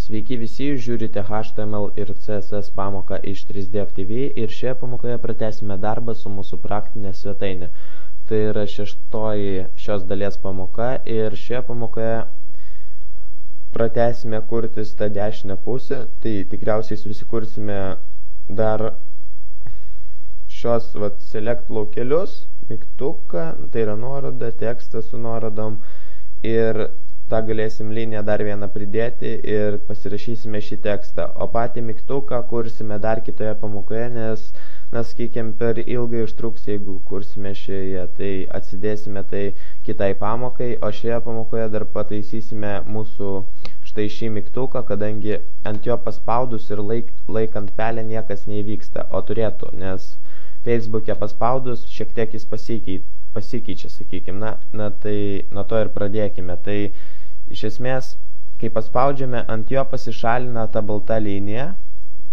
Sveiki visi, žiūrite HTML ir CSS pamoką iš 3DF TV ir šioje pamokoje pratęsime darbą su mūsų praktinė svetainė. Tai yra šeštoji šios dalies pamoka ir šioje pamokoje pratęsime kurtis tą dešinę pusę. Tai tikriausiai susikursime dar šios select laukelius, mygtuką, tai yra nuoroda, tekstą su nuorodom ir tą galėsim liniją dar vieną pridėti ir pasirašysime šį tekstą. O patį mygtuką kursime dar kitoje pamokoje, nes, sakykime, per ilgai užtruks, jeigu kursime šioje, tai atsidėsime tai kitai pamokai, o šioje pamokoje dar pataisysime mūsų štai šį mygtuką, kadangi ant jo paspaudus ir laikant pelę niekas neįvyksta, o turėtų, nes Facebook'e paspaudus šiek tiek jis pasikeičia, sakykime. Na tai nuo to ir pradėkime. Tai iš esmės, kai paspaudžiame, ant jo pasišalina ta balta linija,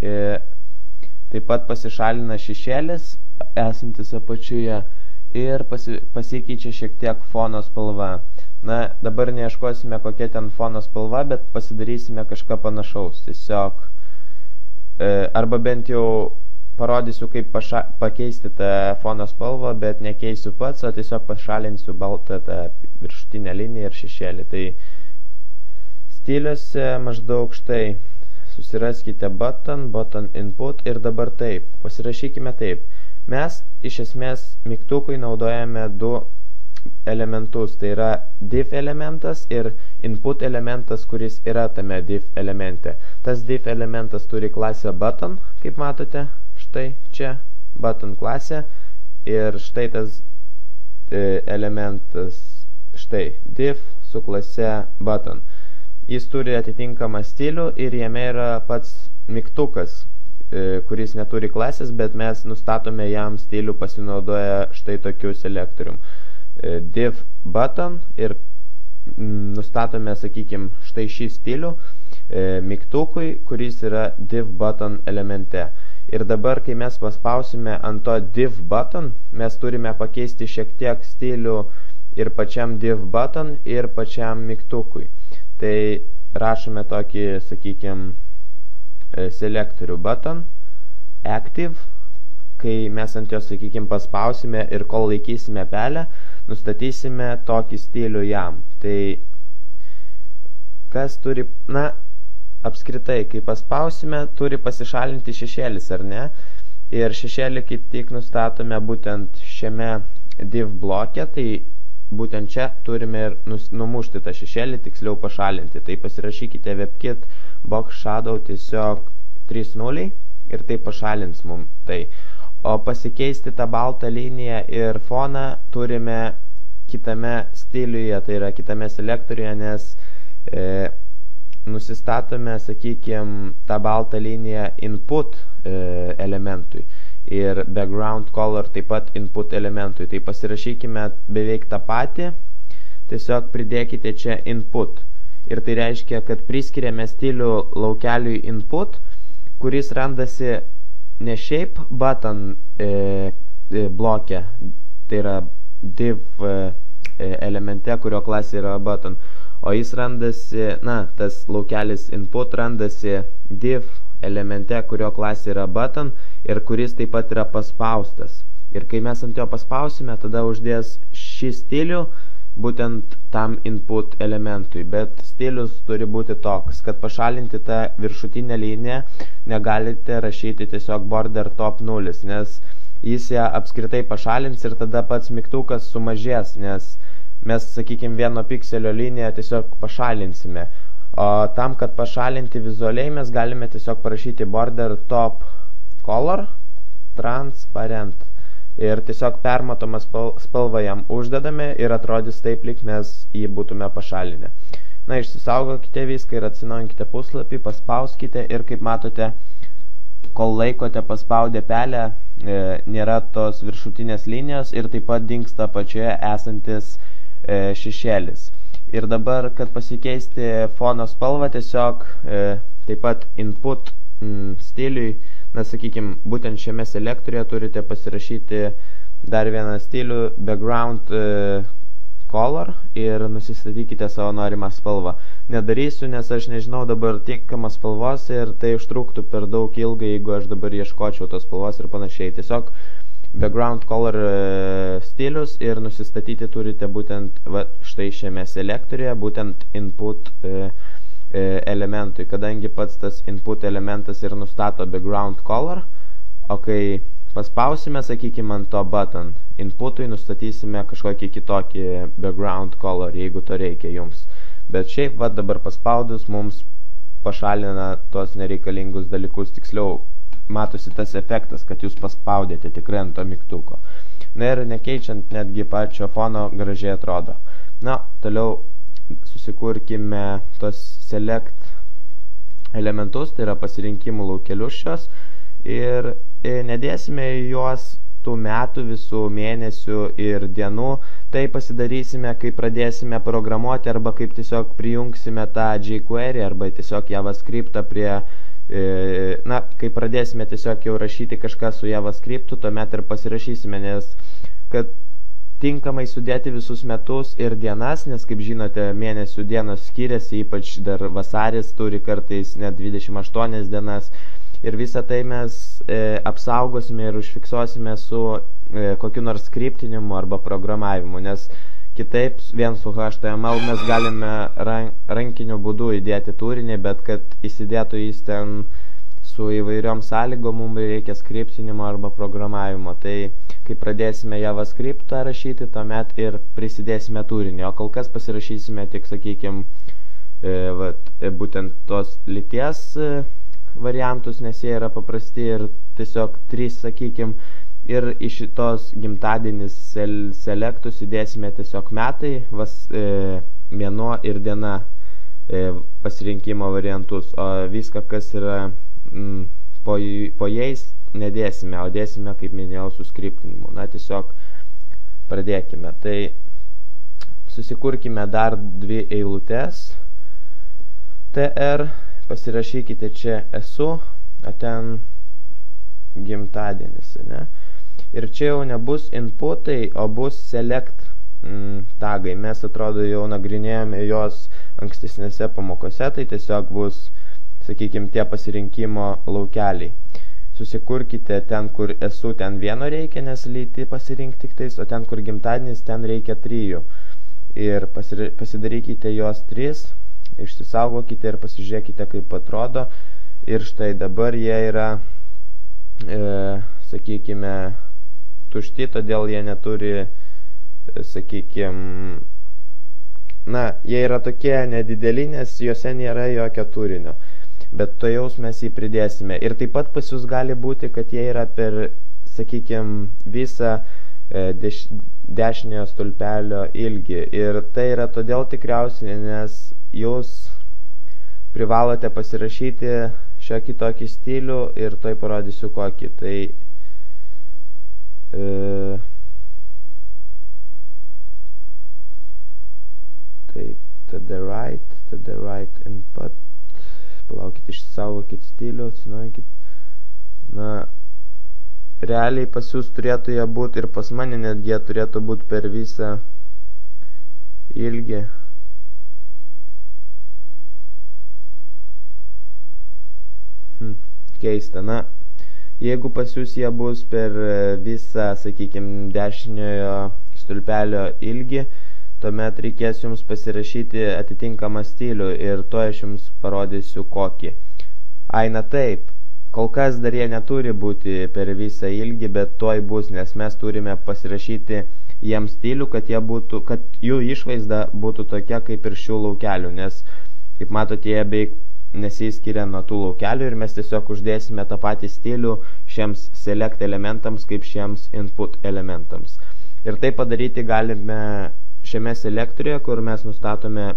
taip pat pasišalina šešėlis esantis apačioje ir pasikeičia šiek tiek fono spalva. Na, dabar neieškosime kokia ten fono spalva, bet pasidarysime kažką panašaus. Tiesiog, arba bent jau parodysiu, kaip pakeisti tą fono spalvą, bet nekeisiu pats, o tiesiog pašalinsiu baltą tą viršutinę liniją ir šešėlį. Tai stiliuose maždaug štai susiraskite button input ir dabar taip, pasirašykime taip. Mes iš esmės mygtukui naudojame du elementus, tai yra div elementas ir input elementas, kuris yra tame div elemente. Tas div elementas turi klasę button, kaip matote, štai čia button klasė ir štai tas elementas, štai div su klase button. Jis turi atitinkamą stilių ir jame yra pats mygtukas, kuris neturi klasės, bet mes nustatome jam stilių pasinaudoję štai tokiu selektorium. Div button ir nustatome, sakykime, štai šį stilių mygtukui, kuris yra div button elemente. Ir dabar, kai mes paspausime ant to div button, mes turime pakeisti šiek tiek stilių ir pačiam div button ir pačiam mygtukui. Tai rašome tokį, sakykime, selektorių button, active, kai mes ant jo, sakykime, paspausime ir kol laikysime pelę, nustatysime tokį stilių jam. Tai kas turi, apskritai, kai paspausime, turi pasišalinti šešėlis, ar ne? Ir šešėlį kaip tik nustatome būtent šiame div bloke, tai būtent čia turime ir numušti tą šešėlį, tiksliau pašalinti. Tai pasirašykite WebKit Box Shadow tiesiog 3.0 ir tai pašalins mums tai. O pasikeisti tą baltą liniją ir foną turime kitame stiliuje, tai yra kitame selektoriuje, nes nusistatome, sakykime, tą baltą liniją input elementui ir background color taip pat input elementui. Tai pasirašykime beveik tą patį, tiesiog pridėkite čia input. Ir tai reiškia, kad priskiriame stilių laukeliui input, kuris randasi ne šiaip button bloke, tai yra div elemente, kurio klasė yra button, o jis randasi, tas laukelis input randasi div elemente, kurio klasė yra button ir kuris taip pat yra paspaustas. Ir kai mes ant jo paspausime, tada uždės šį stilių būtent tam input elementui. Bet stilius turi būti toks, kad pašalinti tą viršutinę liniją negalite rašyti tiesiog border top 0, nes jis ją apskritai pašalins ir tada pats mygtukas sumažės, nes mes, sakykime, vieno pikselio liniją tiesiog pašalinsime. O tam, kad pašalinti vizualiai, mes galime tiesiog parašyti border top color transparent. Ir tiesiog permatomą spalvą jam uždedame ir atrodys taip, lyg mes jį būtume pašalinę. Išsisaugokite viską ir atsinaujinkite puslapį, paspauskite ir kaip matote, kol laikote paspaudę pelę, nėra tos viršutinės linijos ir taip pat dingsta apačioje esantis šešėlis. Ir dabar, kad pasikeisti fono spalvą, tiesiog taip pat input stiliui, sakykime, būtent šiame selektoriuje turite pasirašyti dar vieną stilių, background color ir nusistatykite savo norimą spalvą. Nedarysiu, nes aš nežinau dabar tinkamas spalvos ir tai užtruktų per daug ilgai, jeigu aš dabar ieškočiau tos spalvos ir panašiai. Tiesiog background color stilius ir nusistatyti turite būtent štai šiame selektoriuje, būtent input elementui, kadangi pats tas input elementas ir nustato background color, o kai paspausime, sakykime, ant to button inputui nustatysime kažkokį kitokį background color, jeigu to reikia jums. Bet šiaip, dabar paspaudus, mums pašalina tos nereikalingus dalykus, tiksliau, matosi tas efektas, kad jūs paspaudėte tikrai ant to mygtuko. Na ir nekeičiant netgi pačio fono gražiai atrodo. Na, toliau susikurkime tos select elementus, tai yra pasirinkimų laukelius šios, ir nedėsime juos tų metų, visų mėnesių ir dienų. Tai pasidarysime, kai pradėsime programuoti arba kaip tiesiog prijungsime tą jQuery arba tiesiog JavaScriptą prie, kai pradėsime tiesiog jau rašyti kažką su JavaScriptu, tuomet ir pasirašysime, nes kad tinkamai sudėti visus metus ir dienas, nes kaip žinote, mėnesių dienos skiriasi, ypač dar vasaris turi kartais net 28 dienas. Ir visą tai mes apsaugosime ir užfiksuosime su kokiu nors skriptinimu arba programavimu, nes kitaip vien su HTML mes galime rankiniu būdu įdėti turinį, bet kad įsidėtų jis ten su įvairiom sąlygom, mums reikia skriptinimo arba programavimo. Tai kai pradėsime JavaScriptą rašyti, tuomet ir prisidėsime turinį, o kol kas pasirašysime tik, sakykime, būtent tos lyties variantus, nes jie yra paprasti ir tiesiog 3, sakykime, ir iš šitos gimtadienis selektus įdėsime tiesiog metai, mėnuo ir diena pasirinkimo variantus, o viską, kas yra po jais, nedėsime, o dėsime, kaip minėjau, su skriptinimu. Na, tiesiog pradėkime. Tai susikurkime dar 2 eilutes. TR, pasirašykite čia esu, o ten gimtadienis, ne? Ir čia jau nebus inputai, o bus select tagai. Mes, atrodo, jau nagrinėjome jos ankstesnėse pamokose, tai tiesiog bus, sakykime, tie pasirinkimo laukeliai. Susikurkite ten, kur esu, ten vieno reikia, nes lytį pasirinkti tiktais, o ten, kur gimtadienis, ten reikia 3. Ir pasidarykite jos 3, išsisaugokite ir pasižiūrėkite, kaip atrodo. Ir štai dabar jie yra, sakykime, tušti, todėl jie neturi, sakykime, jie yra tokie nedideli, nes juose nėra jokio turinio. Bet to jaus mes jį pridėsime. Ir taip pat pas jūs gali būti, kad jie yra per, sakykime, visą dešiniojo stulpelio ilgį. Ir tai yra todėl tikriausiai, nes jūs privalote pasirašyti šiokį tokį stilių ir toj parodysiu kokį. Tai taip, tada right input. Palaukit, išsaugokit stilių, atsinaujokit. Na, realiai pas jūs turėtų jie būti ir pas mane netgi jie turėtų būti per visą ilgį. Keista, na, jeigu pas jūs jie bus per visą, sakykime, dešiniojo stulpelio ilgį, tuomet reikės jums pasirašyti atitinkamą stilių ir to aš jums parodysiu kokį. Na taip, kol kas dar jie neturi būti per visą ilgį, bet toj bus, nes mes turime pasirašyti jiems stilių, kad jų išvaizda būtų tokia kaip ir šių laukelių, nes, kaip matote, jie beveik nesiskiria nuo tų laukelių ir mes tiesiog uždėsime tą patį stilių šiems select elementams kaip šiems input elementams. Ir tai padaryti galime šiame selektoriuje, kur mes nustatome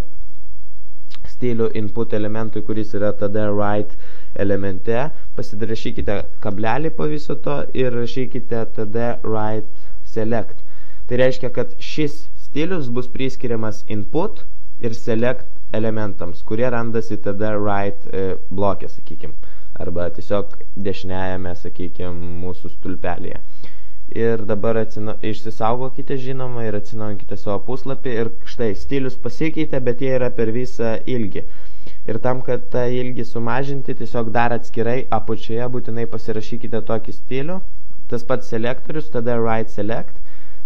stilių input elementui, kuris yra tada right elemente. Pasidarašykite kablelį po viso to ir rašykite tada right select. Tai reiškia, kad šis stilius bus priskiriamas input ir select elementams, kurie randasi tada right bloke, sakykim, arba tiesiog dešiniajame, sakykim, mūsų stulpelėje. ir dabar išsisaugokite žinoma ir atsinaujinkite savo puslapį ir štai stilius pasikeitė, bet jie yra per visą ilgį. Ir tam, kad tą ilgį sumažinti, tiesiog dar atskirai apačioje būtinai pasirašykite tokį stilių. Tas pats selektorius, tada right select.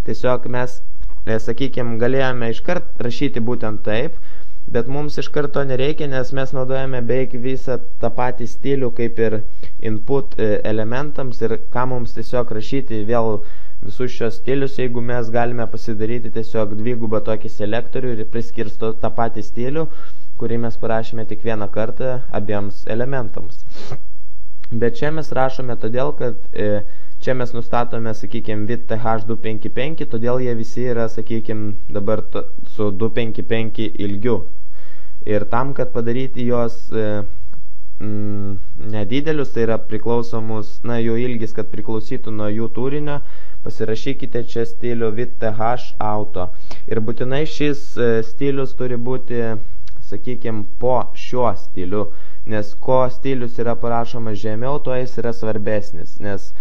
Tiesiog mes, sakykime, galėjome iškart rašyti būtent taip, bet mums iš karto nereikia, nes mes naudojame beveik visą tą patį stilių kaip ir input elementams ir ką mums tiesiog rašyti vėl visus šios stilius, jeigu mes galime pasidaryti tiesiog dvigubą tokį selektorių ir priskirsto tą patį stilių, kurį mes parašėme tik vieną kartą abiems elementams. Bet čia mes rašome todėl, kad čia mes nustatome, sakykime, width TH255, todėl jie visi yra, sakykime, dabar su 255 ilgiu. Ir tam, kad padaryti jos nedidelius, tai yra priklausomus, jų ilgis, kad priklausytų nuo jų turinio, pasirašykite čia stilių width TH auto. Ir būtinai šis stilius turi būti, sakykime, po šiuo stiliu, nes ko stilius yra parašomas žemiau, to jis yra svarbesnis, nes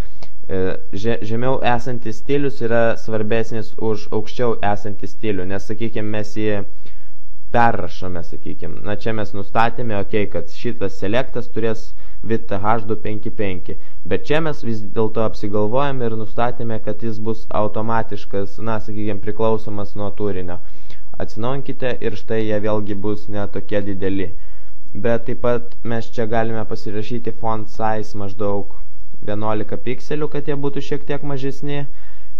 žemiau esantis stilius yra svarbesnis už aukščiau esantį stilių, nes, sakykime, mes jį perrašome, sakykime. Čia mes nustatėme, kad šitas selektas turės width TH255, bet čia mes vis dėlto apsigalvojame ir nustatėme, kad jis bus automatiškas, sakykime, priklausomas nuo turinio. Atsinaujinkite ir štai jie vėlgi bus netokie dideli. Bet taip pat mes čia galime pasirašyti font size maždaug 11 pikselių, kad jie būtų šiek tiek mažesni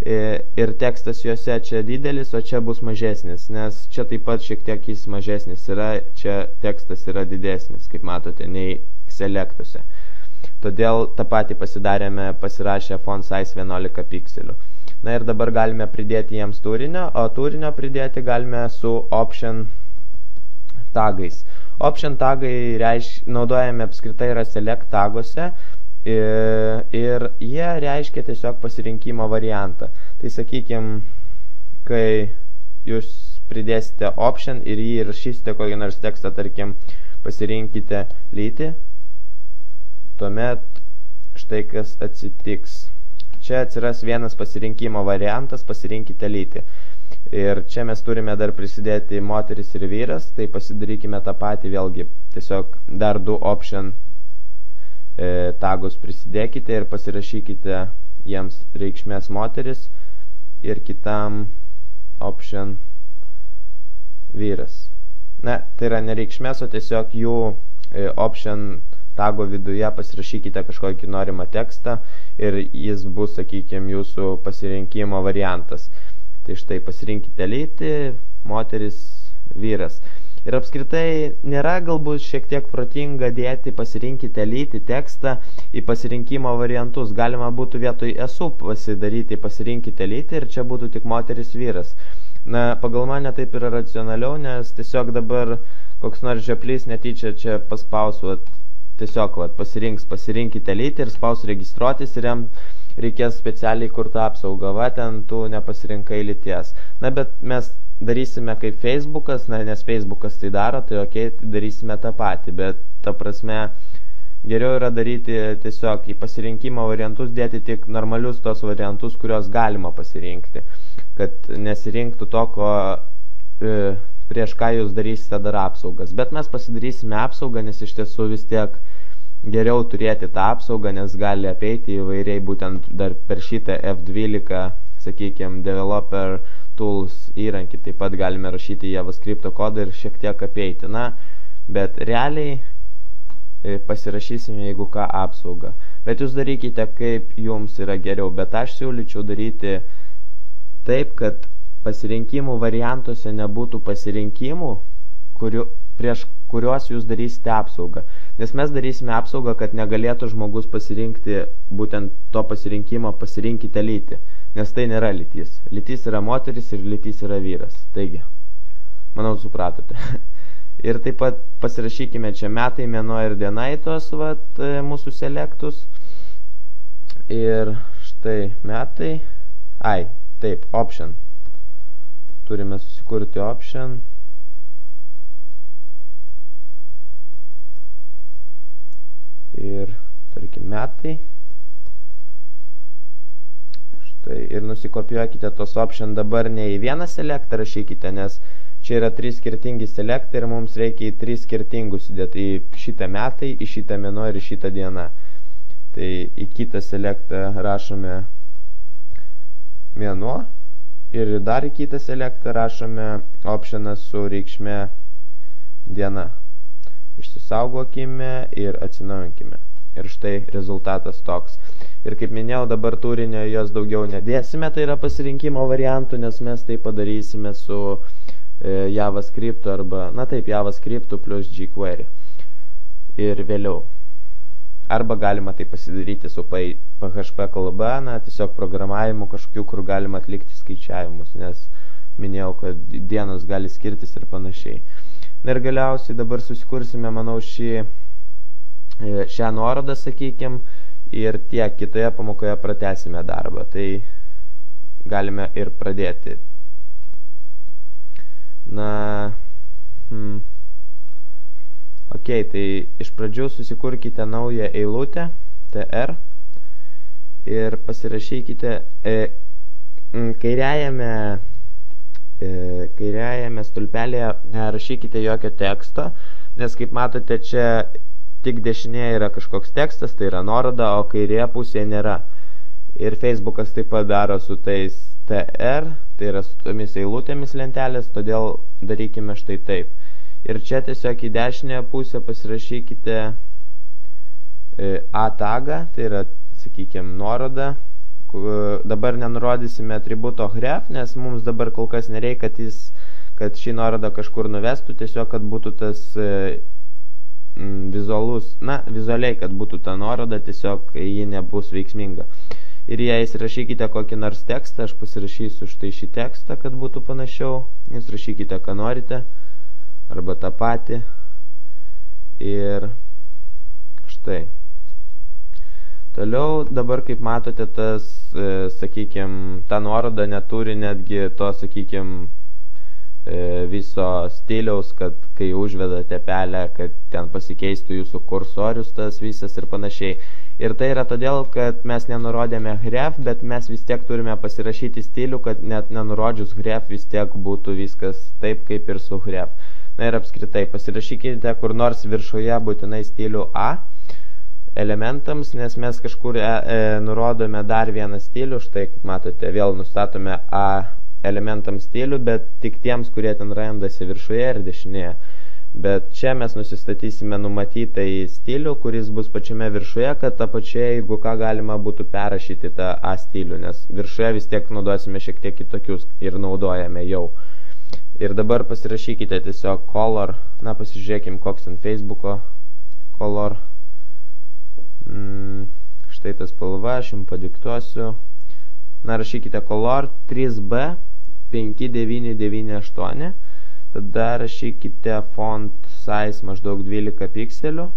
ir tekstas juose čia didelis, o čia bus mažesnis, nes čia taip pat šiek tiek jis mažesnis yra, čia tekstas yra didesnis, kaip matote, nei selektuose. Todėl tą patį pasirašę font size 11 pikselių. Ir dabar galime pridėti jiems turinio, o turinio pridėti galime su option tagais. Option tagai naudojame apskritai yra select taguose, ir jie reiškia tiesiog pasirinkimo variantą. Tai sakykime, kai jūs pridėsite option ir jį įrašysite kokį nors tekstą, tarkim, pasirinkite lytį, tuomet štai kas atsitiks. Čia atsiras vienas pasirinkimo variantas, pasirinkite lytį. Ir čia mes turime dar prisidėti moteris ir vyras, tai pasidarykime tą patį vėlgi, tiesiog dar du option tagus prisidėkite ir pasirašykite jiems reikšmės moteris ir kitam option vyras. Tai yra nereikšmės, o tiesiog jų option tago viduje pasirašykite kažkokį norimą tekstą ir jis bus, sakykime, jūsų pasirinkimo variantas. Tai štai pasirinkite lytį, moteris, vyras. Ir apskritai nėra galbūt šiek tiek protinga dėti pasirinkite lytį tekstą į pasirinkimo variantus. Galima būtų vietoj esu pasidaryti pasirinkite lytį ir čia būtų tik moteris, vyras. Pagal mane taip yra racionaliau, nes tiesiog dabar koks nors žeplys netyčia čia paspaus, tiesiog pasirinkite lytį ir spaus registruotis ir jam reikės specialiai kurtą apsaugą, ten tu nepasirinkai lyties. Bet mes darysime kaip Facebookas, nes Facebookas tai daro, tai darysime tą patį, bet ta prasme geriau yra daryti tiesiog į pasirinkimo variantus dėti tik normalius tos variantus, kurios galima pasirinkti, kad nesirinktų to, prieš ką jūs darysite dar apsaugas. Bet mes pasidarysime apsaugą, nes iš tiesų vis tiek geriau turėti tą apsaugą, nes gali apeiti įvairiai būtent dar per šitą F12, sakykime, developer tools įrankį, taip pat galime rašyti JavaScript kodą ir šiek tiek apeiti. Bet realiai pasirašysime, jeigu ką, apsaugą. Bet jūs darykite, kaip jums yra geriau, bet aš siūlyčiau daryti taip, kad pasirinkimų variantuose nebūtų pasirinkimų, prieš kuriuos jūs darysite apsaugą. Nes mes darysime apsaugą, kad negalėtų žmogus pasirinkti būtent to pasirinkimo pasirinkite lytį, nes tai nėra lytis. Lytis yra moteris ir lytis yra vyras. Taigi, manau, supratote. Ir taip pat pasirašykime čia metai, mėnuo ir diena į tos mūsų selektus. Ir štai metai. Taip, option. Turime susikurti option. Ir, tarkim, metai. Tai ir nusikopijuokite tos option dabar ne į vieną selektą rašykite, nes čia yra 3 skirtingi selektai ir mums reikia į 3 skirtingus įdėti, į šitą metai, į šitą mėnuo ir į šitą dieną. Tai į kitą selektą rašome mėnuo ir dar į kitą selektą rašome optioną su reikšme diena. Išsisaugokime ir atsinaujinkime. Ir štai rezultatas toks. Ir kaip minėjau, dabar turinio jos daugiau nedėsime, tai yra pasirinkimo variantų, nes mes tai padarysime su JavaScript arba, na taip, JavaScript plus jQuery. Ir vėliau. Arba galima tai pasidaryti su PHP kalba, na tiesiog programavimu kažkokiu, kur galima atlikti skaičiavimus, nes minėjau, kad dienos gali skirtis ir panašiai. Na ir galiausiai dabar susikursime, manau, šią nuorodą, sakykim, ir tiek kitoje pamokoje pratęsime darbą. Tai galime ir pradėti. Na, ok, tai iš pradžių susikurkite naują eilutę, tr, ir pasirašykite kairiajame stulpelėje nerašykite jokio teksto, nes kaip matote, čia tik dešinėje yra kažkoks tekstas, tai yra nuoroda, o kairėje pusėje nėra. Ir Facebookas taip pat daro su tais tr, tai yra su tomis eilutėmis lentelės, todėl darykime štai taip. Ir čia tiesiog į dešinėje pusę pasirašykite a tagą, tai yra, sakykime, nuoroda. Dabar nenurodysime atributo href, nes mums dabar kol kas nereikia, kad šį nuorodą kažkur nuvestų, tiesiog, kad būtų tas vizualus, na, vizualiai, kad būtų ta nuoroda, tiesiog ji nebus veiksminga. Ir jei įsirašykite kokį nors tekstą, aš pasirašysiu štai šį tekstą, kad būtų panašiau, jūs rašykite, ką norite, arba tą patį. Ir štai. Toliau dabar, kaip matote, tas, sakykime, ta nuoroda neturi netgi to, sakykime, viso stiliaus, kad kai užvedate pelę, kad ten pasikeistų jūsų kursorius tas visas ir panašiai. Ir tai yra todėl, kad mes nenurodėme href, bet mes vis tiek turime pasirašyti stilių, kad net nenurodžius href vis tiek būtų viskas taip, kaip ir su href. Na ir apskritai, pasirašykite kur nors viršuje būtinai stilių A elementams, nes mes kažkur nurodome dar vieną stilių, štai kaip matote, vėl nustatome A elementams stilių, bet tik tiems, kurie ten randasi viršuje ir dešinėje. Bet čia mes nusistatysime numatytą į stilių, kuris bus pačiame viršuje, kad apačioje, jeigu ką, galima būtų perrašyti tą A stilių, nes viršuje vis tiek naudosime šiek tiek kitokius ir naudojame jau. Ir dabar pasirašykite tiesiog color, na pasižiūrėkim, koks ant Facebooko color. Štai tas spalva, aš jums padiktuosiu. Na, rašykite color 3B 5998. Tada rašykite font size maždaug 12 pikselių.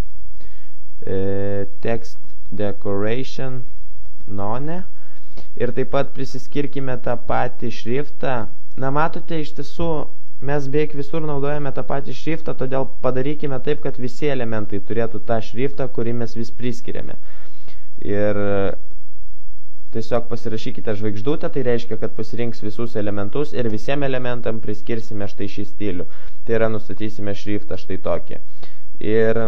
Text decoration none. Ir taip pat prisiskirkime tą patį šriftą. Na, matote, iš tiesų mes beveik visur naudojame tą patį šriftą, todėl padarykime taip, kad visi elementai turėtų tą šriftą, kurį mes vis priskiriame. Ir tiesiog pasirašykite žvaigždutę, tai reiškia, kad pasirinks visus elementus ir visiems elementam priskirsime štai šį stilių. Tai yra, nustatysime šriftą štai tokį. Ir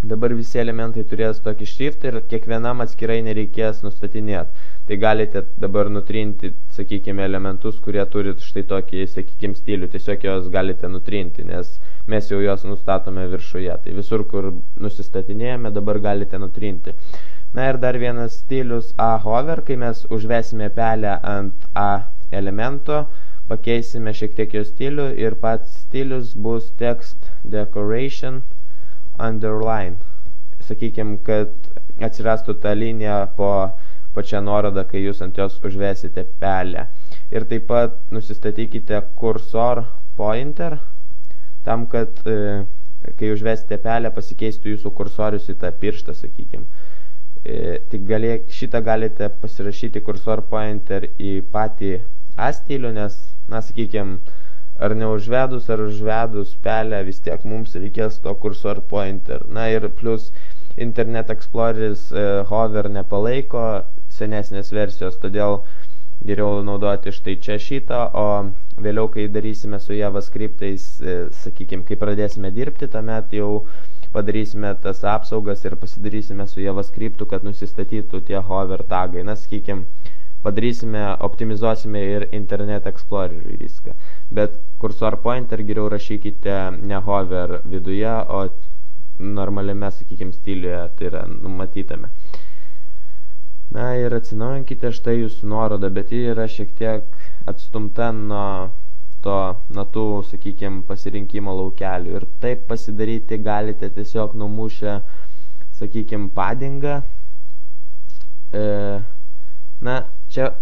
dabar visi elementai turės tokį šriftą ir kiekvienam atskirai nereikės nustatinėti. Tai galite dabar nutrinti, sakykime, elementus, kurie turi štai tokį, sakykime, stilių. Tiesiog jos galite nutrinti, nes mes jau jos nustatome viršuje. Tai visur, kur nusistatinėjame, dabar galite nutrinti. Na ir dar vienas stilius A hover, kai mes užvesime pelę ant A elemento, pakeisime šiek tiek jo stilių ir pats stilius bus text decoration underline. Sakykime, kad atsirastų ta linija po pačią nuorodą, kai jūs ant jos užvesite pelę. Ir taip pat nusistatykite kursor pointer, tam, kad kai užvesite pelę, pasikeistų jūsų kursorius į tą pirštą, sakykime. Tik šitą galite pasirašyti kursor pointer į patį A stilių, nes, na, sakykime, ar neužvedus, ar užvedus pelę, vis tiek mums reikės to kursor pointer. Na ir plus Internet Exploreris hover nepalaiko, senesnės versijos, todėl geriau naudoti štai čia šitą, o vėliau, kai darysime su JavaScriptais, sakykime, kai pradėsime dirbti, tuomet jau padarysime tas apsaugas ir pasidarysime su JavaScriptu, kad nusistatytų tie hover tagai. Na, sakykime, padarysime, optimizuosime ir Internet Explorer'ui viską. Bet cursor pointer geriau rašykite ne hover viduje, o normaliame, sakykime, stiliuje, tai yra numatytame. Na ir atsinaujinkite štai jūsų nuorodą, bet ji yra šiek tiek atstumta nuo tų, sakykime, pasirinkimo laukelių. Ir taip pasidaryti galite tiesiog numušę, sakykime, paddingą. Na, čia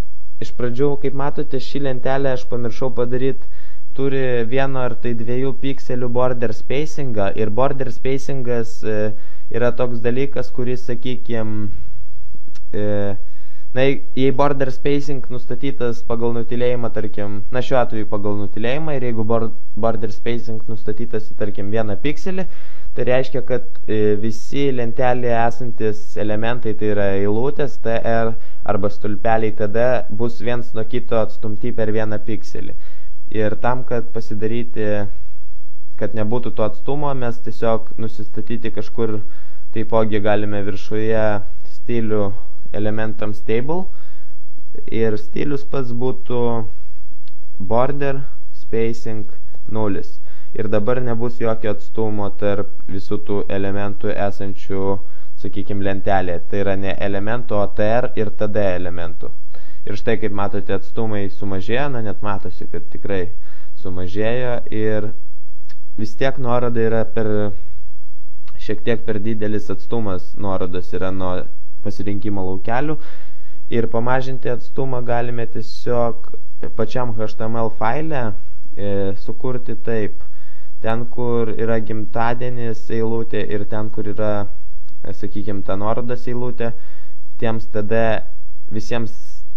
iš pradžių, kaip matote, šį lentelę aš pamiršau padaryti, turi 1 ar tai 2 pikselių border spacingą. Ir border spacingas yra toks dalykas, kuris, sakykime, na, jei border spacing nustatytas pagal nutylėjimą, tarkim, na, šiuo atveju pagal nutylėjimą, ir jeigu border spacing nustatytas, tarkim, 1 pikselį, tai reiškia, kad visi lentelėje esantis elementai, tai yra eilutės, TR arba stulpeliai TD, bus viens nuo kito atstumti per 1 pikselį. Ir tam, kad pasidaryti, kad nebūtų to atstumo, mes tiesiog nusistatyti kažkur, taipogi galime viršuje stilių elementams table, ir stilius pats būtų border spacing 0. Ir dabar nebus jokio atstumo tarp visų tų elementų esančių, sakykime, lentelėje. Tai yra ne elementų, o TR ir TD elementų. Ir štai, kaip matote, atstumai sumažėjo, na, net matosi, kad tikrai sumažėjo, ir vis tiek nuoroda yra šiek tiek per didelis atstumas nuorodos yra nuo pasirinkimo laukelių, ir pamažinti atstumą galime tiesiog pačiam HTML faile sukurti taip. Ten, kur yra gimtadienis eilutė ir ten, kur yra, sakykime, ta nuorodos eilutė, tiems TD, visiems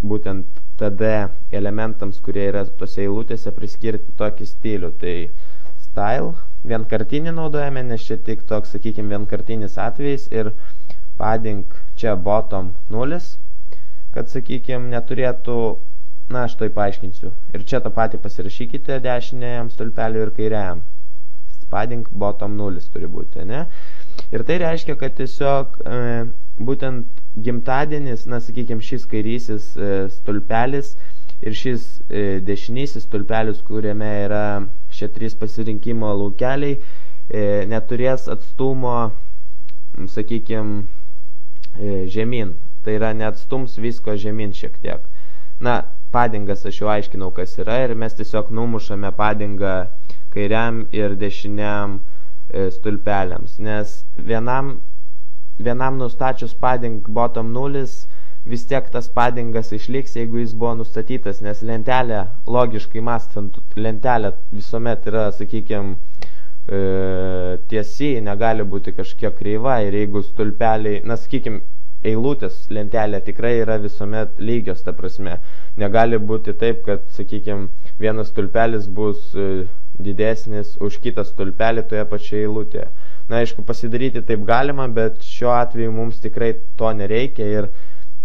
būtent TD elementams, kurie yra tose eilutėse, priskirti tokį stilių. Tai style, vienkartinį naudojame, nes čia tik toks, sakykime, vienkartinis atvejais, ir padding čia bottom 0, kad, sakykime, neturėtų, na, aš tai paaiškinsiu. Ir čia tą patį pasirašykite dešiniajam stulpeliui ir kairiajam. Padding bottom 0 turi būti, ne? Ir tai reiškia, kad tiesiog būtent gimtadienis, na, sakykime, šis kairysis stulpelis ir šis dešinysis stulpelis, kuriame yra šie 3 pasirinkimo laukeliai, neturės atstumo, sakykime, žemyn. Tai yra neatstums visko žemyn šiek tiek. Na, paddingas aš jau aiškinau, kas yra, ir mes tiesiog numušame paddingą kairiam ir dešiniam stulpeliams. Nes vienam nustačius padding bottom 0, vis tiek tas paddingas išliks, jeigu jis buvo nustatytas, nes lentelė, logiškai mąstant, lentelė visuomet yra, sakykime, tiesi, negali būti kažkiek kreiva, ir jeigu stulpeliai, na, sakykime, eilutės lentelė tikrai yra visuomet lygios, ta prasme. Negali būti taip, kad, sakykime, vienas stulpelis bus didesnis už kitą stulpelį toje pačioje eilutėje. Na, aišku, pasidaryti taip galima, bet šiuo atveju mums tikrai to nereikia, ir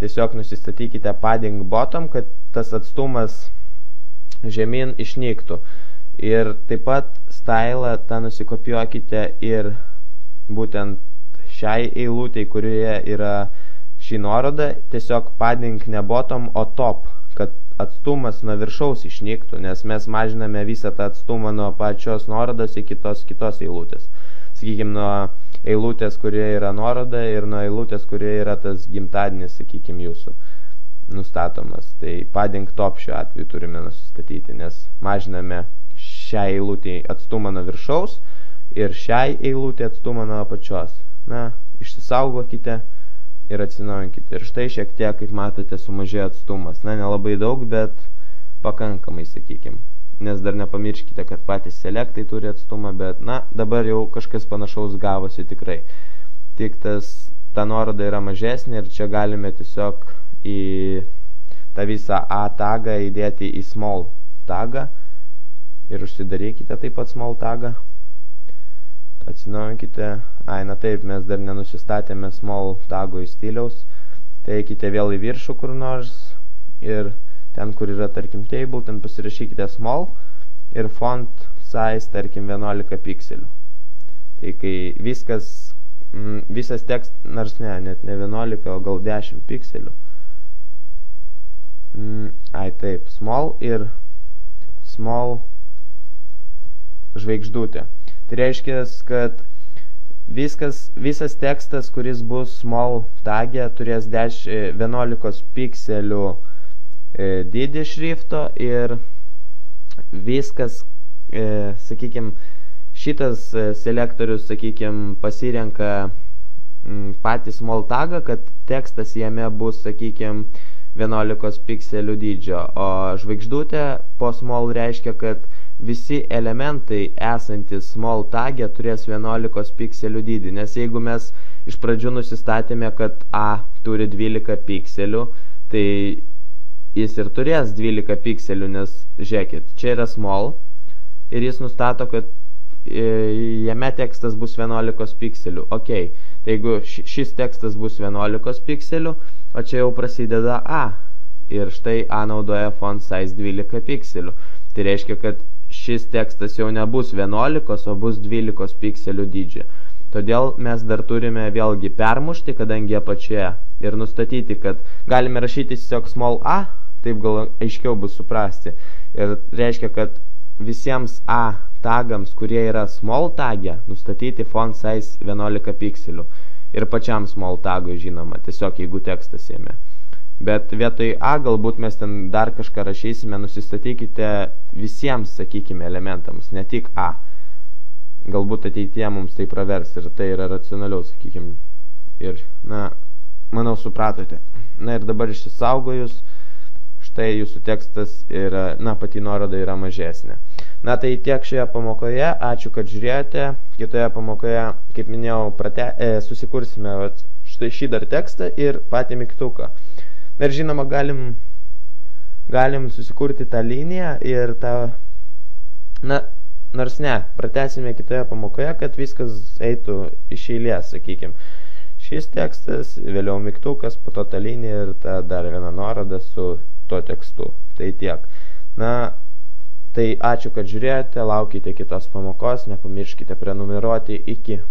tiesiog nusistatykite padding bottom, kad tas atstumas žemyn išnyktų. Ir taip pat stylą tą nusikopijuokite ir būtent šiai eilutei, kurioje yra šį nuorodą, tiesiog padding ne bottom, o top, kad atstumas nuo viršaus išnyktų, nes mes mažiname visą tą atstumą nuo pačios nuorodos iki kitos eilutės. Sakykime, nuo eilutės, kurioje yra nuoroda, ir nuo eilutės, kurioje yra tas gimtadienis, sakykime, jūsų nustatomas. Tai padding top šiuo atveju turime nusistatyti, nes mažiname šiai eilutei atstumą nuo viršaus ir šiai eilutei atstumą nuo apačios. Na, išsisaugokite ir atsinaujinkite. Ir štai šiek tiek, kaip matote, sumažėjo atstumas. Na, nelabai daug, bet pakankamai, sakykime. Nes dar nepamirškite, kad patys selektai turi atstumą, bet, na, dabar jau kažkas panašaus gavosi tikrai. Tik ta nuoroda yra mažesnė, ir čia galime tiesiog į tą visą A tagą įdėti į small tagą. Ir užsidarykite taip pat small tagą. Atsinaujinkite. Ai, na taip, mes dar nenusistatėme small tago į stiliaus. Tai eikite vėl į viršų kur nors ir ten, kur yra, tarkim, table, ten pasirašykite small ir font size, tarkim, 11 pikselių. Tai kai visas tekst, nors net ne 11, o gal 10 pikselių. Taip, small ir small žvaigždutė. Tai reiškia, kad visas tekstas, kuris bus small tagė, turės 11 pikselių dydį šrifto ir viskas, sakykime, šitas selektorius, sakykime, pasirenka patį small tagą, kad tekstas jame bus, sakykime, 11 pikselių dydžio, o žvaigždutė po small reiškia, kad visi elementai esantys small tagė turės 11 pikselių dydį, nes jeigu mes iš pradžių nusistatėme, kad A turi 12 pikselių, tai jis ir turės 12 pikselių, nes, žiūrėkit, čia yra small ir jis nustato, kad jame tekstas bus 11 pikselių. Ok, tai jeigu šis tekstas bus 11 pikselių, o čia jau prasideda A ir štai A naudoja font size 12 pikselių. Tai reiškia, kad šis tekstas jau nebus 11, o bus 12 pikselių dydžio. Todėl mes dar turime vėlgi permušti, kadangi apačioje, ir nustatyti, kad galime rašyti tiesiog small A, taip gal aiškiau bus suprasti. Ir reiškia, kad visiems A tagams, kurie yra small tagė, nustatyti font size 11 pikselių. Ir pačiam small tagui, žinoma, tiesiog jeigu tekstas jame. Bet vietoj A galbūt mes ten dar kažką rašysime, nusistatykite visiems, sakykime, elementams, ne tik A. Galbūt ateityje mums tai pravers ir tai yra racionaliau, sakykime. Ir, manau, supratote. Ir dabar išsisaugojus, štai jūsų tekstas yra, pati nuoroda yra mažesnė. Tai tiek šioje pamokoje, ačiū, kad žiūrėjote. Kitoje pamokoje, kaip minėjau, susikursime štai šį dar tekstą ir patį mygtuką. Ir žinoma, galim susikurti tą liniją ir tą, nors pratęsime kitoje pamokoje, kad viskas eitų iš eilės, sakykime. Šis tekstas, vėliau mygtukas, po to ta linija ir ta dar viena nuoroda su tuo tekstu. Tai tiek. Tai ačiū, kad žiūrėjote, laukite kitos pamokos, nepamirškite prenumeruoti. Iki.